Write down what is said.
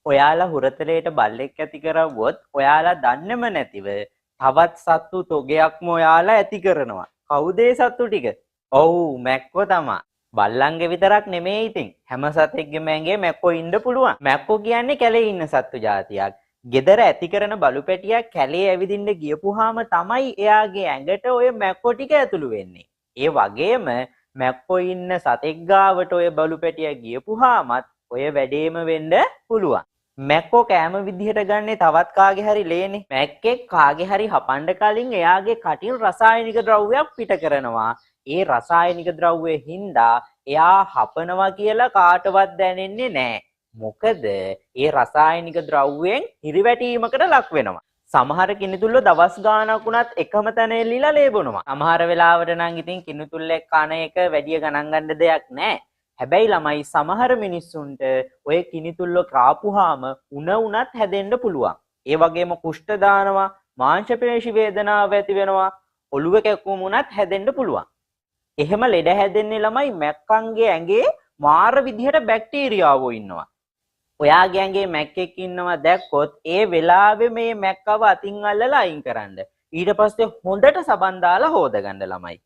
ඔයාලා හුරතලයට බල්ලෙක් ඇති කරවුවොත් ඔයාලා දන්නෙම නැතිව තවත් සත්තු තොගයක්ම ඔයාලා ඇති කරනවා. කවුද ඒ සත්තු ටික? ඔව් මැක්කෝ තමයි. බල්ලන්ගේ විතරක් නෙමෙයි ඉතින්. හැම සතෙක්ගේම ඇඟේ මැක්කෝ ඉන්න පුළුවන්. මැක්කෝ කියන්නේ කැලේ ඉන්න සත්තු జాතියක්. ගෙදර ඇති කරන බලු පැටියක් කැලේ ඇවිදින්න ගියපුවාම තමයි එයාගේ ඇඟට ඔය මැක්කෝ ටික ඇතුළු වෙන්නේ. ඒ වගේම මැක්කෝ ඉන්න සතෙක් ගාවට ඔය බලු පැටිය ගියපුවාමත් ඔය වැඩේම වෙන්න පුළුවන්. මැක්කෝ කෑම විදිහට ගන්නේ තවත් කාගේ හරි ලේනේ. මැක්කෙක් කාගේ හරි හපන්න කලින් එයාගේ කටින් රසායනික ද්‍රව්‍යයක් පිට කරනවා. ඒ රසායනික ද්‍රව්‍යයෙන් හින්දා එයා හපනවා කියලා කාටවත් දැනෙන්නේ නැහැ. මොකද ඒ රසායනික ද්‍රව්‍යයෙන් හිරිවැටීමකට ලක් වෙනවා. සමහර කිනිතුල්ලෝ දවස් ගාණක් වුණත් එකම තැන එල්ලීලා ලේ බොනවා. සමහර වෙලාවට නම් ඉතින් කිනිතුල්ලෙක් කන එක වැඩි ගණන් ගන්න දෙයක් නැහැ. හැබැයි ළමයි සමහර මිනිස්සුන්ට ඔය කිනිතුල්ලෝ කාපුවාම උණ උනත් හැදෙන්න පුළුවන්. ඒ වගේම කුෂ්ඨ දානවා, මාංශ පේශි වේදනාව ඇති වෙනවා, ඔළුව කැක්කුම උනත් හැදෙන්න පුළුවන්. එහෙම ලෙඩ හැදෙන්නේ ළමයි මැක්කන්ගේ ඇඟේ මාර විදිහට බැක්ටීරියාවෝ ඉන්නවා. ඔයාගේ ඇඟේ මැක්කෙක් ඉන්නවා දැක්කොත් ඒ වෙලාවේ මේ මැක්කව අතින් අල්ලලා අයින් කරන්න. ඊට පස්සේ හොඳට සබන් දාලා හොදගන්න ළමයි.